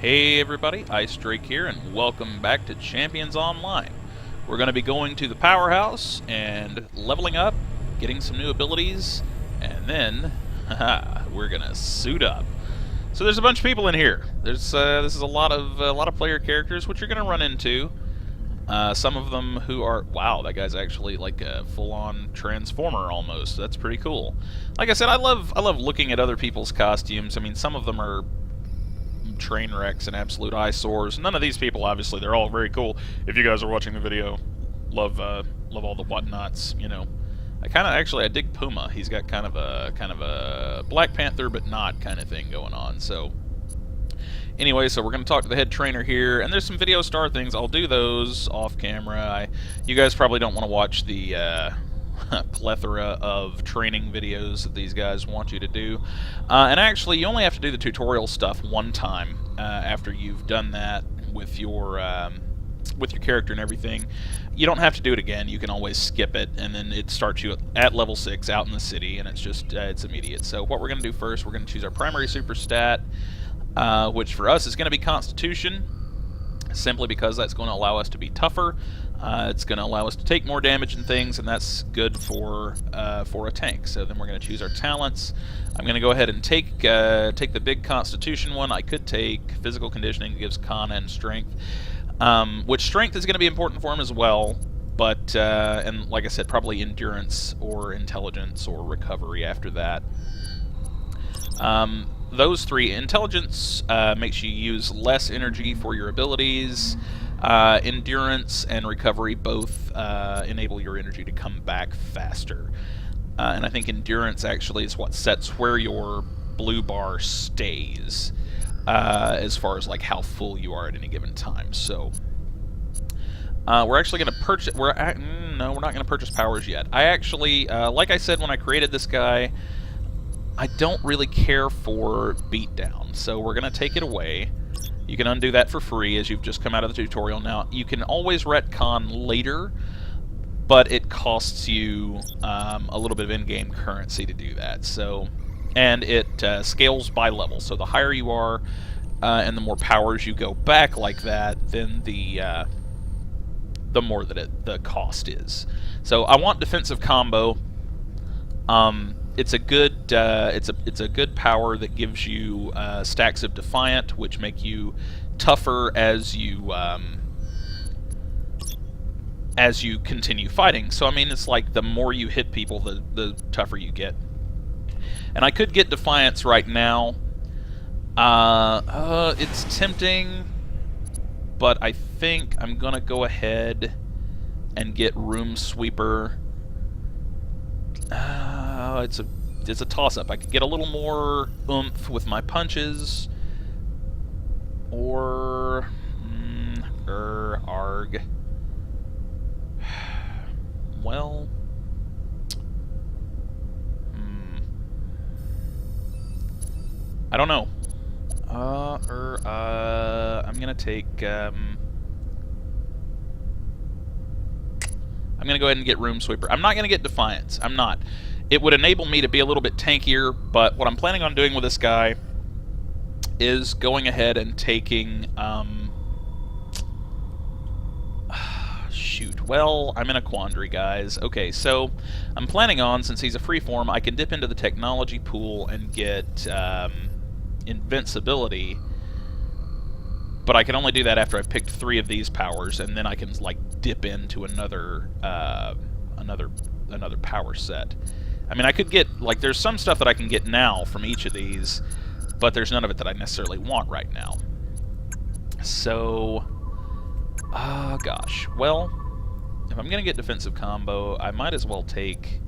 Hey everybody, Ice Drake here, and welcome back to Champions Online. We're going to be going to the powerhouse and leveling up, getting some new abilities, and then we're going to suit up. So there's a bunch of people in here. This is a lot of player characters, which you're going to run into. Some of them who are, wow, that guy's actually like a full-on Transformer almost. That's pretty cool. Like I said, I love looking at other people's costumes. I mean, some of them are train wrecks and absolute eyesores. None of these people, obviously, they're all very cool. If you guys are watching the video, love all the whatnots. You know, I dig Puma. He's got kind of a Black Panther but not kind of thing going on. So anyway, so we're going to talk to the head trainer here, and there's some video star things. I'll do those off camera. You guys probably don't want to watch the plethora of training videos that these guys want you to do. And actually, you only have to do the tutorial stuff one time after you've done that with your character and everything. You don't have to do it again. You can always skip it, and then it starts you at level 6 out in the city, and it's just it's immediate. So what we're going to do first, we're going to choose our primary super stat, which for us is going to be Constitution, simply because that's going to allow us to be tougher. It's going to allow us to take more damage and things, and that's good for a tank. So then we're going to choose our talents. I'm going to go ahead and take the big Constitution one. I could take Physical Conditioning, that gives Con and Strength, which Strength is going to be important for him as well. But and like I said, probably Endurance or Intelligence or Recovery after that. Those three. Intelligence makes you use less energy for your abilities. Endurance and Recovery both enable your energy to come back faster. And I think Endurance actually is what sets where your blue bar stays as far as like how full you are at any given time. So we're actually going to purchase... no, we're not going to purchase powers yet. I actually, like I said when I created this guy, I don't really care for beatdown, so we're going to take it away. You can undo that for free as you've just come out of the tutorial. Now, you can always retcon later, but it costs you a little bit of in-game currency to do that. So, and it scales by level, so the higher you are and the more powers you go back like that, then the more that the cost is. So I want defensive combo. It's a good power that gives you stacks of Defiant, which make you tougher as you continue fighting. So I mean, it's like the more you hit people, the tougher you get. And I could get Defiance right now. It's tempting, but I think I'm gonna go ahead and get Room Sweeper. It's a toss-up. I could get a little more oomph with my punches, or arg. Well, I don't know. I'm gonna take. I'm gonna go ahead and get Room Sweeper. I'm not gonna get Defiance. I'm not. It would enable me to be a little bit tankier, but what I'm planning on doing with this guy is going ahead and taking, shoot, well, I'm in a quandary, guys. Okay, so I'm planning on, since he's a freeform, I can dip into the technology pool and get invincibility, but I can only do that after I've picked 3 of these powers, and then I can, like, dip into another power set. I mean, I could get, like, there's some stuff that I can get now from each of these, but there's none of it that I necessarily want right now. So, gosh. Well, if I'm going to get defensive combo, I might as well take...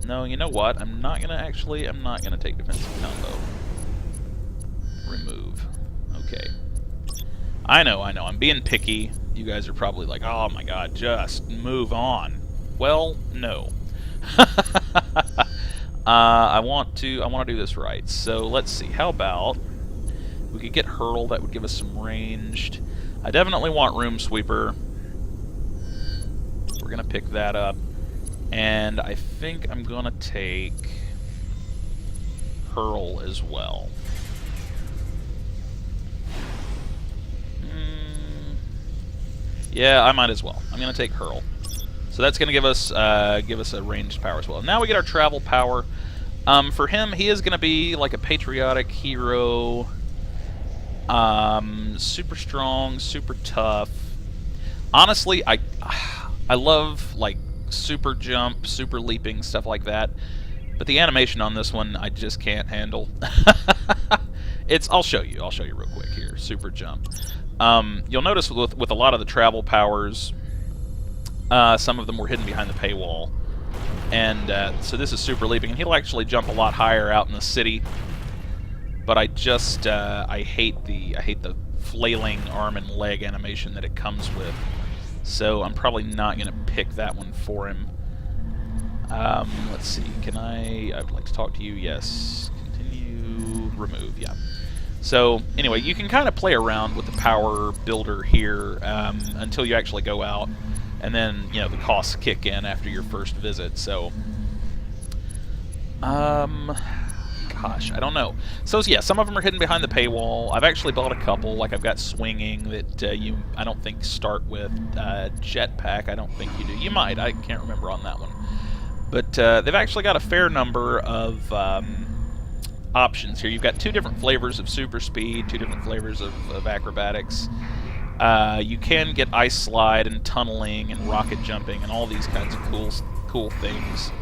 No, you know what? I'm not going to take defensive combo. Remove. Okay. I know, I'm being picky. You guys are probably like, oh my god, just move on. Well, no. I want to do this right. So let's see. How about we could get Hurl? That would give us some ranged. I definitely want Room Sweeper. We're gonna pick that up. And I think I'm gonna take... Hurl as well. Yeah, I might as well. I'm going to take Hurl. So that's going to give us a ranged power as well. Now we get our travel power. For him, he is going to be like a patriotic hero. Super strong, super tough. Honestly, I love like super jump, super leaping, stuff like that. But the animation on this one, I just can't handle. I'll show you real quick here. Super jump. You'll notice with a lot of the travel powers, some of them were hidden behind the paywall. And so this is super leaping, and he'll actually jump a lot higher out in the city. But I just I hate the flailing arm and leg animation that it comes with. So I'm probably not going to pick that one for him. Let's see. I would like to talk to you. Yes. Continue. Remove. Yeah. So anyway, you can kind of play around with the power builder here until you actually go out, and then the costs kick in after your first visit. So, gosh, I don't know. So yeah, some of them are hidden behind the paywall. I've actually bought a couple. Like I've got swinging that I don't think start with jetpack. I don't think you do. You might. I can't remember on that one. But they've actually got a fair number of options here. You've got 2 different flavors of super speed, 2 different flavors of acrobatics. You can get ice slide and tunneling and rocket jumping and all these kinds of cool things,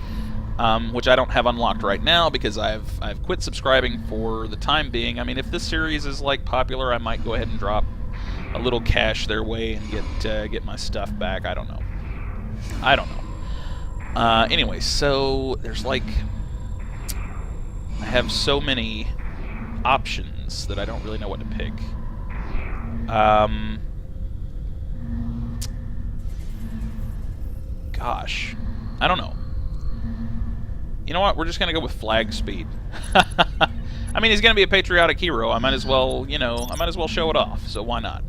which I don't have unlocked right now because I've quit subscribing for the time being. I mean, if this series is like popular, I might go ahead and drop a little cash their way and get my stuff back. I don't know. Anyway, so there's like I have so many options that I don't really know what to pick. Gosh, I don't know. You know what? We're just gonna go with flag speed. I mean, he's gonna be a patriotic hero. I might as well, show it off. So why not?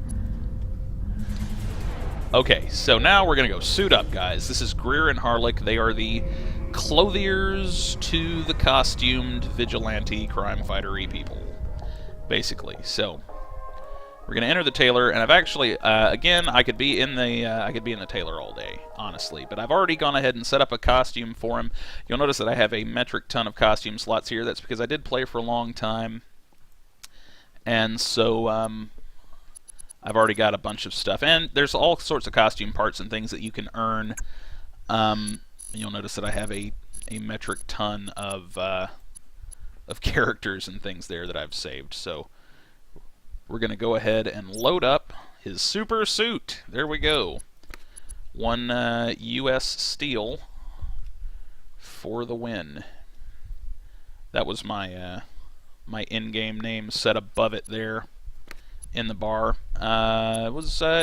Okay, so now we're gonna go suit up, guys. This is Greer and Harlech. They are the clothiers to the costumed vigilante crime fighter-y people, basically. So we're gonna enter the tailor, and I've actually, again, I could be in the tailor all day, honestly. But I've already gone ahead and set up a costume for him. You'll notice that I have a metric ton of costume slots here. That's because I did play for a long time, and so I've already got a bunch of stuff. And there's all sorts of costume parts and things that you can earn. You'll notice that I have a metric ton of characters and things there that I've saved. So we're going to go ahead and load up his super suit. There we go. 1 U.S. Steel for the win. That was my my in-game name set above it there in the bar. It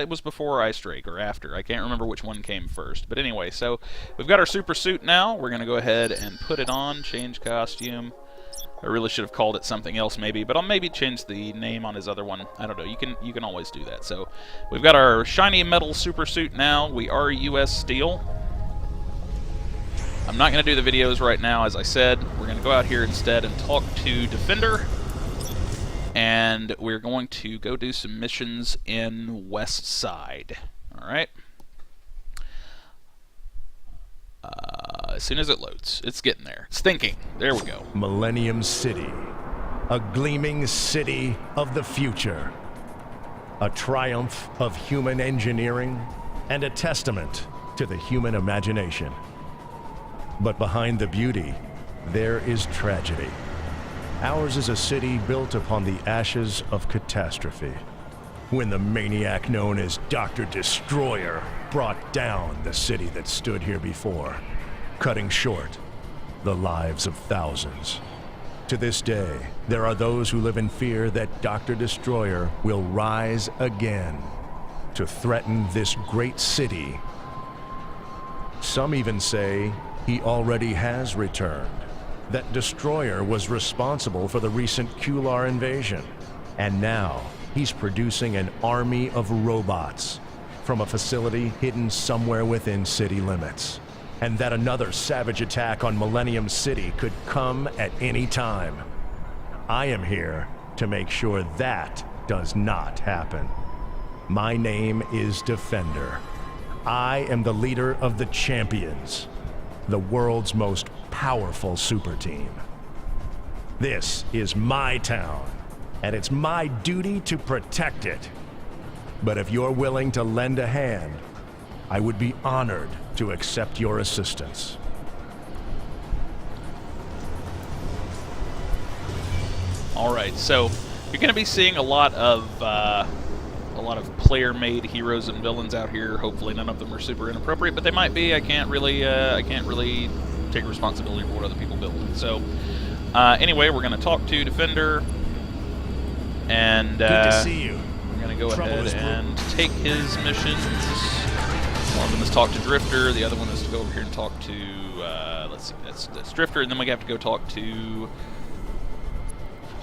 was before Ice Drake or after. I can't remember which one came first. But anyway, so we've got our super suit now. We're going to go ahead and put it on, change costume. I really should have called it something else maybe, but I'll maybe change the name on his other one. I don't know. You can always do that. So we've got our shiny metal super suit now. We are U.S. Steel. I'm not going to do the videos right now, as I said. We're going to go out here instead and talk to Defender. And we're going to go do some missions in West Side. Alright. As soon as it loads. It's getting there. It's thinking. There we go. Millennium City. A gleaming city of the future. A triumph of human engineering and a testament to the human imagination. But behind the beauty, there is tragedy. Ours is a city built upon the ashes of catastrophe. When the maniac known as Dr. Destroyer brought down the city that stood here before, cutting short the lives of thousands. To this day, there are those who live in fear that Dr. Destroyer will rise again to threaten this great city. Some even say he already has returned. That Destroyer was responsible for the recent Kular invasion. And now, he's producing an army of robots from a facility hidden somewhere within city limits. And that another savage attack on Millennium City could come at any time. I am here to make sure that does not happen. My name is Defender. I am the leader of the Champions, the world's most powerful super team. This is my town, and it's my duty to protect it. But if you're willing to lend a hand, I would be honored to accept your assistance. All right, so you're going to be seeing a lot of player-made heroes and villains out here. Hopefully, none of them are super inappropriate, but they might be. I can't really take responsibility for what other people build. So, anyway, we're going to talk to Defender, and good to see you. we're going to go ahead and take his missions. One of them is talk to Drifter. The other one is to go over here and talk to let's see, that's Drifter, and then we have to go talk to.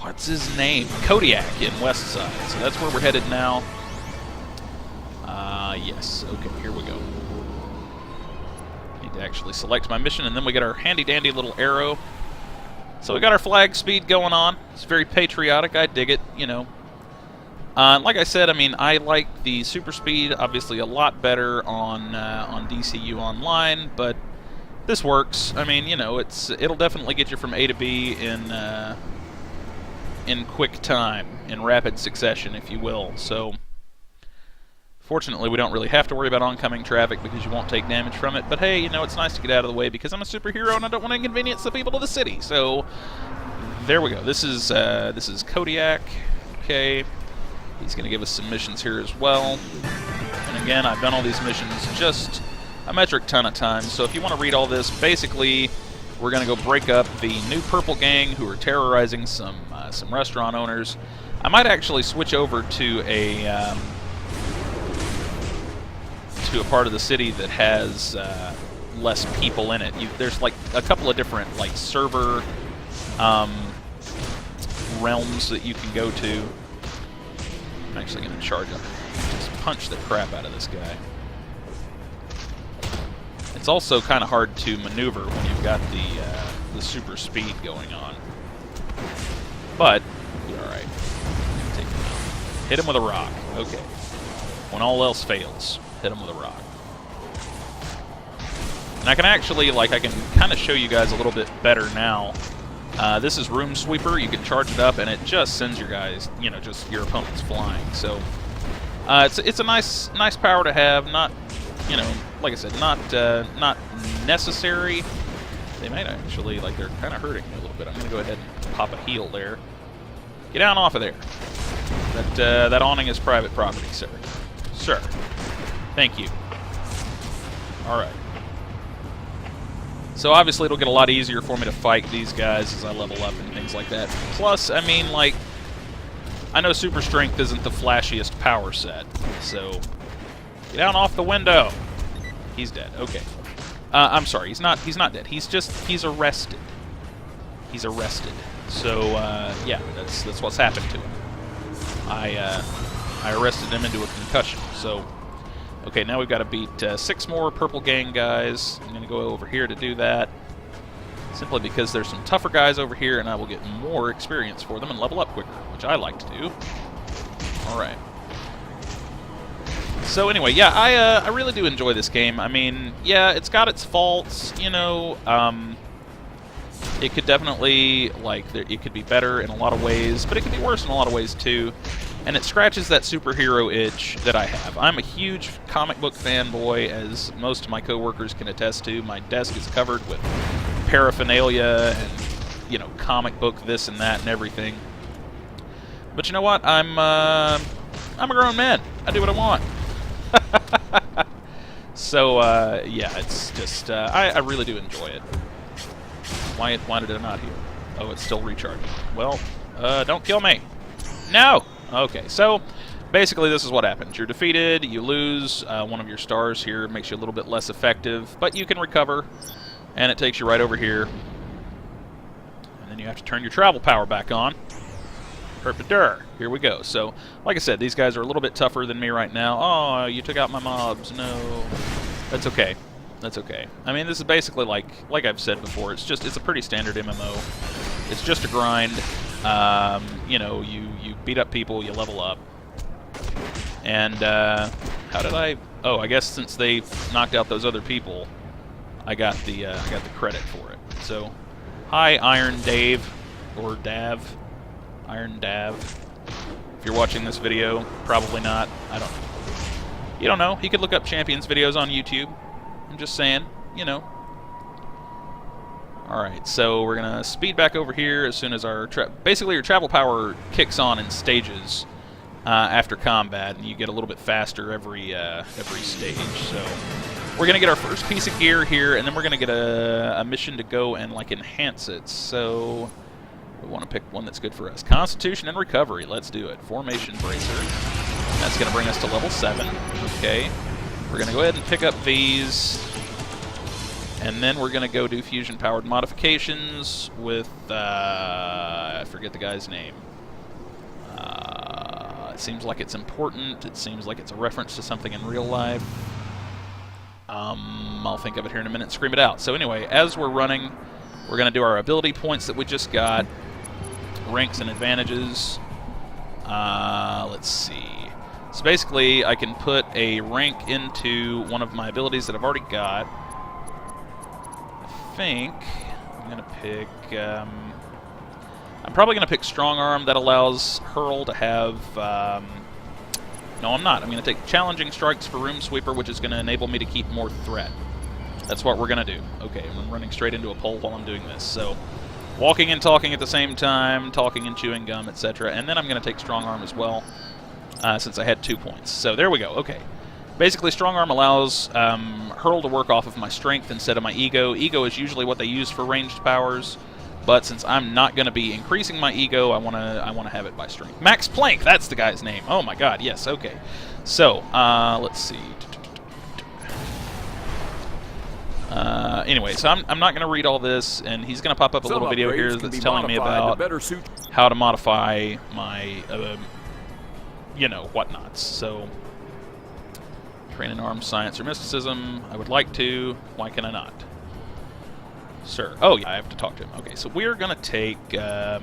What's his name? Kodiak in Westside. So that's where we're headed now. Yes. Okay, here we go. Need to actually select my mission, and then we get our handy-dandy little arrow. So we got our flag speed going on. It's very patriotic. I dig it, you know. Like I said, I mean, I like the super speed, obviously a lot better on DCU Online, but this works. I mean, you know, it'll definitely get you from A to B in quick time, in rapid succession, if you will. So, fortunately, we don't really have to worry about oncoming traffic because you won't take damage from it. But hey, you know, it's nice to get out of the way because I'm a superhero and I don't want to inconvenience the people of the city. So, there we go. This is Kodiak. Okay, he's going to give us some missions here as well. And again, I've done all these missions just a metric ton of times. So if you want to read all this, basically, we're going to go break up the New Purple Gang who are terrorizing some restaurant owners. I might actually switch over to a part of the city that has less people in it. There's like a couple of different like server realms that you can go to. I'm actually going to charge up, just punch the crap out of this guy. It's also kind of hard to maneuver when you've got the super speed going on. But, you're alright. Take him out. Hit him with a rock. Okay. When all else fails, hit him with a rock. And I can actually, like, I can kind of show you guys a little bit better now. This is Room Sweeper. You can charge it up, and it just sends your guys, you know, just your opponents flying. So, it's a nice power to have. Not, you know, like I said, not necessary. They might actually, like, they're kind of hurting me a little bit. I'm going to go ahead and pop a heal there. Get down off of there. That awning is private property, sir. Sir. Thank you. Alright. So obviously it'll get a lot easier for me to fight these guys as I level up and things like that. Plus, I mean, like, I know Super Strength isn't the flashiest power set, so get down off the window. He's dead. Okay. I'm sorry. He's not dead. He's arrested. He's arrested. So yeah, that's what's happened to him. I arrested him into a concussion. So okay, now we've got to beat 6 more Purple Gang guys. I'm going to go over here to do that. Simply because there's some tougher guys over here, and I will get more experience for them and level up quicker, which I like to do. All right. So anyway, yeah, I really do enjoy this game. I mean, yeah, it's got its faults, you know. It could definitely, like, it could be better in a lot of ways, but it could be worse in a lot of ways too. And it scratches that superhero itch that I have. I'm a huge comic book fanboy, as most of my coworkers can attest to. My desk is covered with paraphernalia and, you know, comic book this and that and everything. But you know what? I'm a grown man. I do what I want. So, yeah, it's just, I really do enjoy it. Why did it not heal? Oh, it's still recharging. Well, don't kill me. No! Okay, so basically this is what happens. You're defeated, you lose one of your stars here, it makes you a little bit less effective, but you can recover, and it takes you right over here. And then you have to turn your travel power back on. Herpadur. Here we go. So, like I said, these guys are a little bit tougher than me right now. Oh, you took out my mobs. No. That's okay. That's okay. I mean, this is basically like I've said before, it's a pretty standard MMO. It's just a grind. You know, you beat up people, you level up. And how did I? Oh, I guess since they knocked out those other people, I got the credit for it. So, hi, Iron Dave or Dav, Iron Dav. If you're watching this video, probably not. I don't know. You don't know. He could look up Champions videos on YouTube. I'm just saying, you know. Alright, so we're going to speed back over here as soon as our... basically, your travel power kicks on in stages after combat, and you get a little bit faster every stage. So we're going to get our first piece of gear here, and then we're going to get a mission to go and, like, enhance it. So we want to pick one that's good for us. Constitution and Recovery. Let's do it. Formation Bracer. That's going to bring us to level 7. Okay. We're going to go ahead and pick up these. And then we're going to go do fusion-powered modifications with, I forget the guy's name. It seems like it's important. It seems like it's a reference to something in real life. I'll think of it here in a minute and scream it out. So anyway, as we're running, we're going to do our ability points that we just got. Ranks and advantages. Let's see. So basically, I can put a rank into one of my abilities that I've already got. I think I'm going to pick... I'm probably going to pick Strong Arm. That allows Hurl to have... no, I'm not. I'm going to take Challenging Strikes for Room Sweeper, which is going to enable me to keep more threat. That's what we're going to do. Okay, I'm running straight into a pole while I'm doing this. So, walking and talking at the same time, talking and chewing gum, etc. And then I'm going to take Strong Arm as well, since I had 2 points. So there we go. Okay. Basically, Strong Arm allows Hurl to work off of my strength instead of my ego. Ego is usually what they use for ranged powers, but since I'm not going to be increasing my ego, I want to have it by strength. Max Planck, that's the guy's name. Oh my God, yes. Okay. So let's see. Anyway, so I'm not going to read all this, and he's going to pop up a little video here that's telling me about how to modify my, you know, whatnots. So, train in arms, science, or mysticism. I would like to. Why can I not? Sir. Oh, yeah, I have to talk to him. Okay, so we're going to take... I'm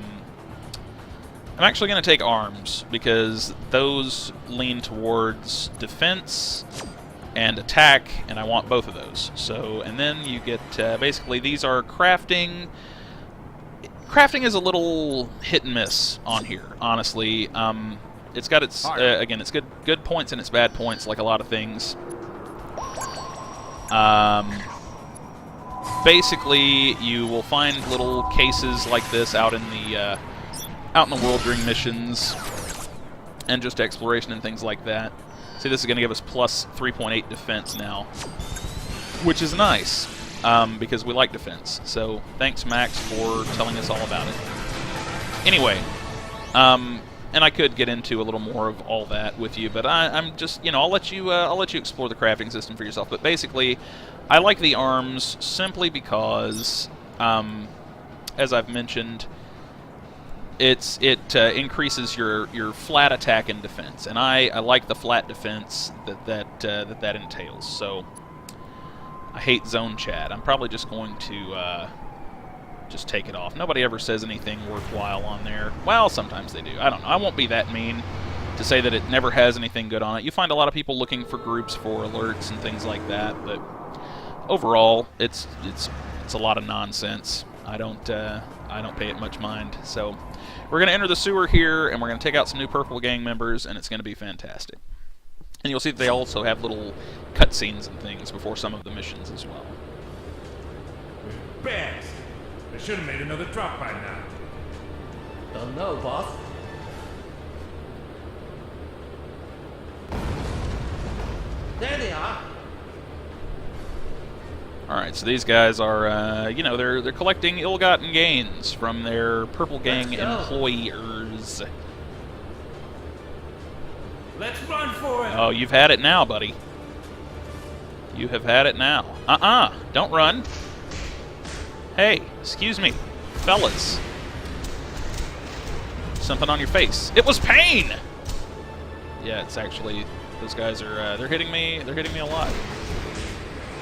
actually going to take arms, because those lean towards defense and attack, and I want both of those. So, and then you get, basically, these are crafting. Crafting is a little hit and miss on here, honestly. It's got its, again, it's good points and its bad points, like a lot of things. Basically, you will find little cases like this out in the world during missions and just exploration and things like that. See, this is going to give us plus 3.8 defense now, which is nice because we like defense. So thanks, Max, for telling us all about it. Anyway, and I could get into a little more of all that with you, but I'm just, you know, I'll let you explore the crafting system for yourself. But basically, I like the arms simply because, as I've mentioned, it increases your flat attack and defense, and I like the flat defense that entails. So I hate zone chat. I'm probably just going to just take it off. Nobody ever says anything worthwhile on there. Well, sometimes they do. I don't know. I won't be that mean to say that it never has anything good on it. You find a lot of people looking for groups for alerts and things like that, but overall, it's a lot of nonsense. I don't pay it much mind. So we're going to enter the sewer here, and we're going to take out some new Purple Gang members, and it's going to be fantastic. And you'll see that they also have little cutscenes and things before some of the missions as well. Bags! I should have made another drop by now. Don't know, boss. There they are. Alright, so these guys are, you know, they're collecting ill-gotten gains from their Purple Gang employers. Let's run for it! Oh, you've had it now, buddy. You have had it now. Don't run. Hey, excuse me. Fellas. Something on your face. It was pain! Yeah, it's actually... Those guys are, they're hitting me a lot.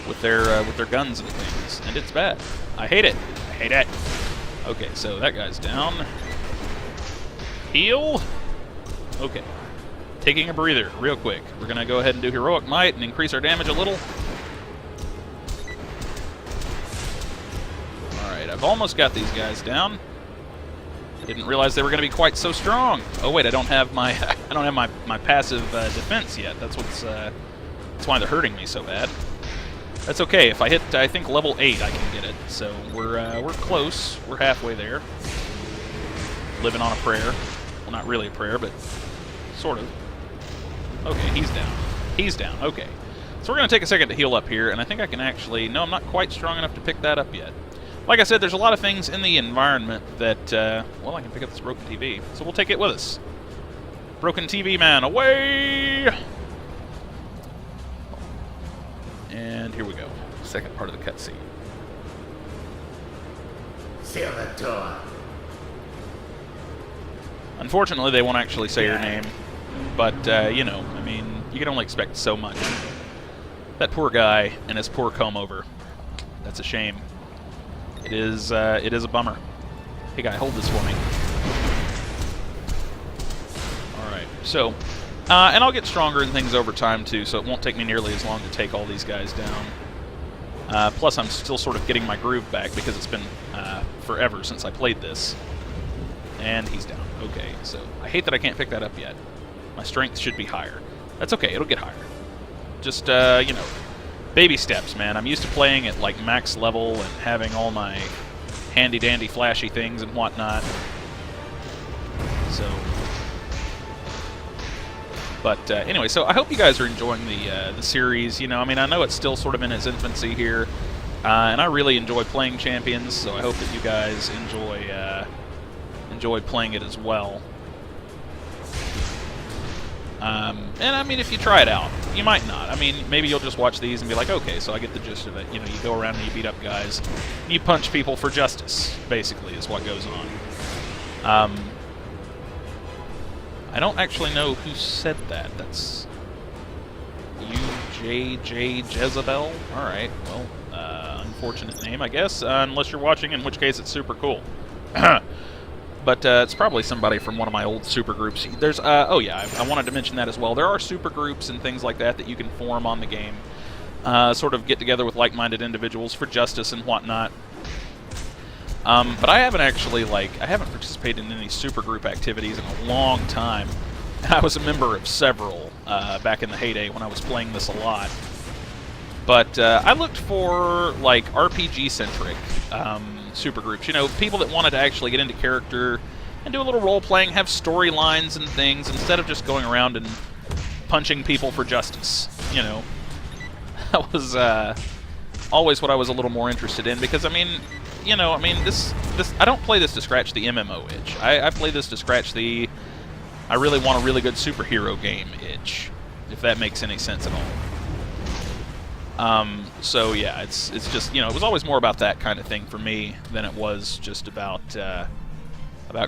With their guns and things. And it's bad. I hate it. I hate it. Okay, so that guy's down. Heal. Okay. Taking a breather real quick. We're going to go ahead and do Heroic Might and increase our damage a little. Alright, I've almost got these guys down. I didn't realize they were going to be quite so strong. Oh wait, I don't have my my passive defense yet. That's why they're hurting me so bad. That's okay. If I hit, I think level 8, I can get it. So we're close. We're halfway there. Living on a prayer. Well, not really a prayer, but sort of. Okay, he's down. He's down. Okay. So we're going to take a second to heal up here, and I think I can actually... No, I'm not quite strong enough to pick that up yet. Like I said, there's a lot of things in the environment that, well, I can pick up this broken TV. So we'll take it with us. Broken TV man, away! And here we go. Second part of the cutscene. Seal the door. Unfortunately, they won't actually say your name. But, you know, I mean, you can only expect so much. That poor guy and his poor comb-over. That's a shame. It is a bummer. Hey, guy, hold this for me. Alright, so... and I'll get stronger in things over time, too, so it won't take me nearly as long to take all these guys down. Plus, I'm still sort of getting my groove back because it's been forever since I played this. And he's down. Okay, so I hate that I can't pick that up yet. My strength should be higher. That's okay, it'll get higher. Just, you know, baby steps, man. I'm used to playing at, like, max level and having all my handy-dandy flashy things and whatnot. So... But anyway, so I hope you guys are enjoying the series. You know, I mean, I know it's still sort of in its infancy here, and I really enjoy playing Champions. So I hope that you guys enjoy playing it as well. And I mean, if you try it out, you might not. I mean, maybe you'll just watch these and be like, okay, so I get the gist of it. You know, you go around and you beat up guys, and you punch people for justice. Basically, is what goes on. I don't actually know who said that. That's UJJ Jezebel? Alright, well, unfortunate name, I guess, unless you're watching, in which case it's super cool. But it's probably somebody from one of my old super groups. There's, oh yeah, I wanted to mention that as well. There are super groups and things like that that you can form on the game. Sort of get together with like-minded individuals for justice and whatnot. But I haven't actually, I haven't participated in any supergroup activities in a long time. I was a member of several back in the heyday when I was playing this a lot. But I looked for, RPG-centric supergroups. You know, people that wanted to actually get into character and do a little role-playing, have storylines and things, instead of just going around and punching people for justice, you know. That was always what I was a little more interested in, because, I mean... You know, I mean, this I don't play this to scratch the MMO itch. I play this to scratch the I really want a really good superhero game itch, if that makes any sense at all. So yeah, it's just, you know, it was always more about that kind of thing for me than it was just about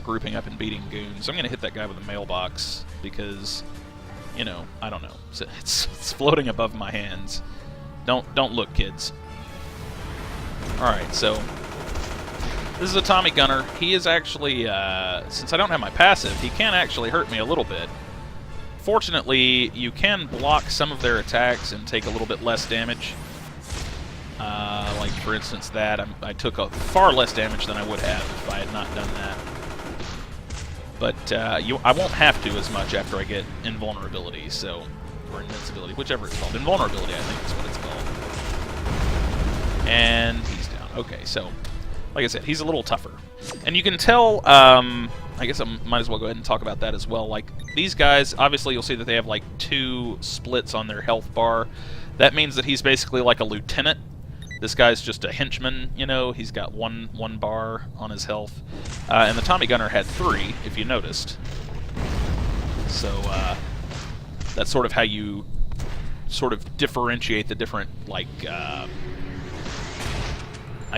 grouping up and beating goons. I'm gonna hit that guy with a mailbox because, you know, I don't know. It's floating above my hands. Don't look, kids. All right, so. This is a Tommy Gunner. He is actually, since I don't have my passive, he can actually hurt me a little bit. Fortunately, you can block some of their attacks and take a little bit less damage. Like, for instance, that. I took a far less damage than I would have if I had not done that. But I won't have to as much after I get invulnerability, so... Or invincibility, whichever it's called. Invulnerability, I think is what it's called. And he's down. Okay, so... Like I said, he's a little tougher. And you can tell, I guess I might as well go ahead and talk about that as well. Like, these guys, obviously you'll see that they have, 2 splits on their health bar. That means that he's basically like a lieutenant. This guy's just a henchman, you know. He's got one bar on his health. And the Tommy Gunner had 3, if you noticed. So, that's sort of how you sort of differentiate the different, I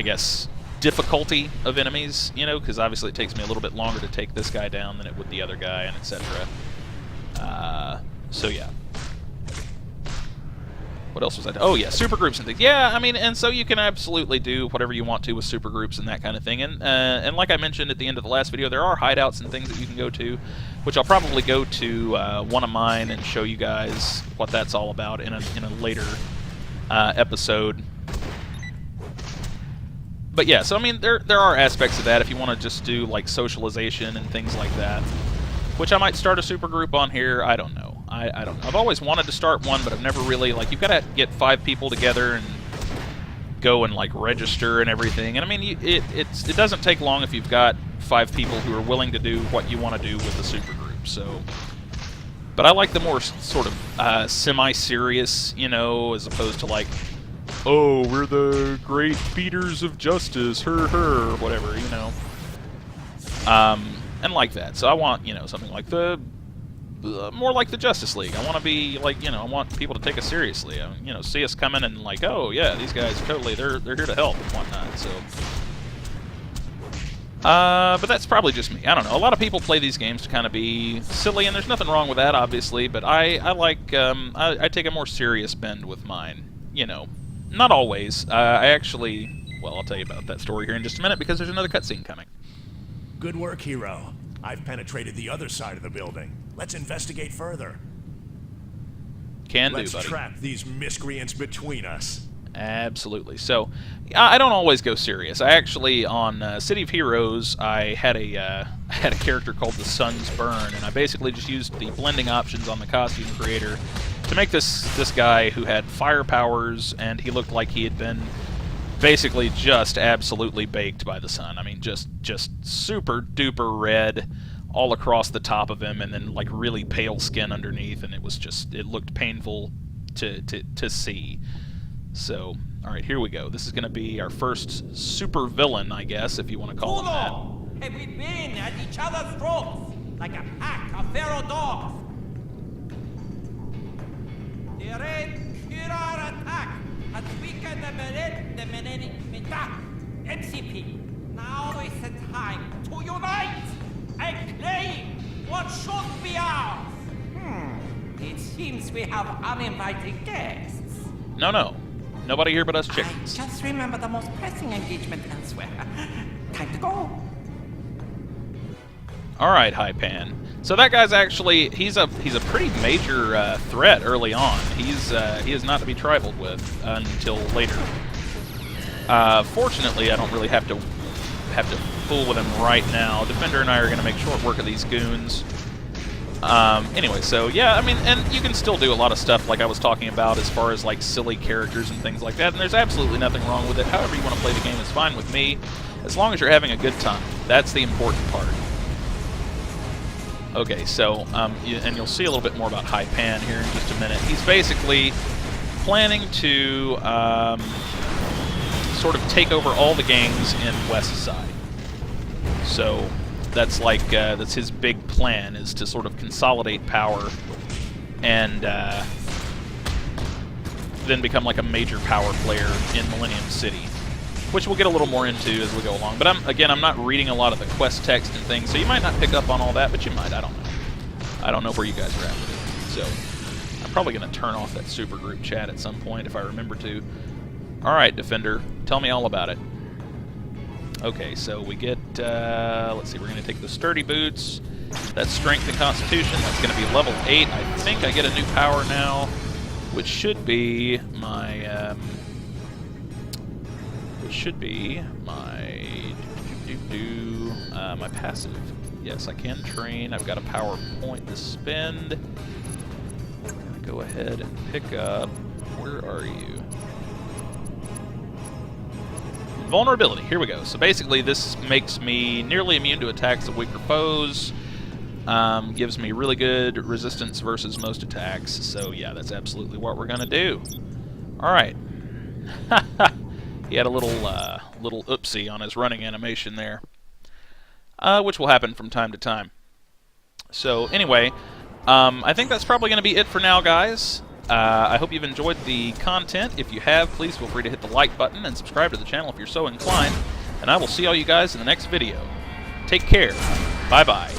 guess... difficulty of enemies, you know, because obviously it takes me a little bit longer to take this guy down than it would the other guy, and etc. So yeah. What else was I? Oh yeah, supergroups and things. Yeah, I mean, and so you can absolutely do whatever you want to with supergroups and that kind of thing. And like I mentioned at the end of the last video, there are hideouts and things that you can go to, which I'll probably go to one of mine and show you guys what that's all about in a later episode. But yeah, so I mean, there are aspects of that if you want to just do like socialization and things like that, which I might start a supergroup on here. I don't know. I don't know. I've always wanted to start one, but I've never really, like, you've got to get 5 people together and go and, like, register and everything. And, I mean, it doesn't take long if you've got 5 people who are willing to do what you want to do with the supergroup, so... But I like the more sort of semi-serious, you know, as opposed to, like, oh, we're the great beaters of justice, her, whatever, you know. And like that. So I want, you know, something like more like the Justice League. I want to be like, you know, I want people to take us seriously. You know, see us coming and like, oh yeah, these guys totally, they're here to help and whatnot. So, but that's probably just me. I don't know. A lot of people play these games to kind of be silly, and there's nothing wrong with that, obviously. But I like, I take a more serious bend with mine. You know, not always. I actually, well, I'll tell you about that story here in just a minute because there's another cutscene coming. Good work, hero. I've penetrated the other side of the building. Let's investigate further. Let's trap these miscreants between us. Absolutely. So, I don't always go serious. I actually, on City of Heroes, I had a character called the Sun's Burn, and I basically just used the blending options on the costume creator to make this guy who had fire powers, and he looked like he had been basically just absolutely baked by the sun. I mean, just super duper red all across the top of him, and then like really pale skin underneath, and it looked painful to see. So, all right, here we go. This is going to be our first super villain, I guess, if you want to call him that. Have we been at each other's throats like a pack of feral dogs? The Red Curar attack has weakened the MCP. Now is the time to unite and claim what should be ours. It seems we have uninvited guests. No. Nobody here but us chickens. I just remember the most pressing engagement elsewhere. Time to go. All right, Hypan. So that guy's actually he's a pretty major threat early on. He is not to be trifled with until later. Fortunately, I don't really have to fool with him right now. Defender and I are going to make short work of these goons. Anyway, so yeah, I mean, and you can still do a lot of stuff like I was talking about as far as like silly characters and things like that, and there's absolutely nothing wrong with it. However you want to play the game is fine with me, as long as you're having a good time. That's the important part. Okay, so, and you'll see a little bit more about Hypan here in just a minute. He's basically planning to sort of take over all the gangs in West Side. So that's like that's his big plan, is to sort of consolidate power and then become like a major power player in Millennium City, which we'll get a little more into as we go along. But I'm not reading a lot of the quest text and things, so you might not pick up on all that, but you might. I don't know. I don't know where you guys are at with it. So I'm probably going to turn off that supergroup chat at some point if I remember to. All right, Defender, tell me all about it. Okay, so we get, let's see, we're going to take the Sturdy Boots. That's Strength and Constitution. That's going to be level 8. I think I get a new power now, which should be my, my passive. Yes, I can train. I've got a power point to spend. I'm going to go ahead and pick up, where are you? Vulnerability. Here we go. So basically this makes me nearly immune to attacks of weaker foes. Gives me really good resistance versus most attacks. So yeah, that's absolutely what we're going to do. Alright. He had a little oopsie on his running animation there. Which will happen from time to time. So anyway, I think that's probably going to be it for now, guys. I hope you've enjoyed the content. If you have, please feel free to hit the like button and subscribe to the channel if you're so inclined. And I will see all you guys in the next video. Take care. Bye-bye.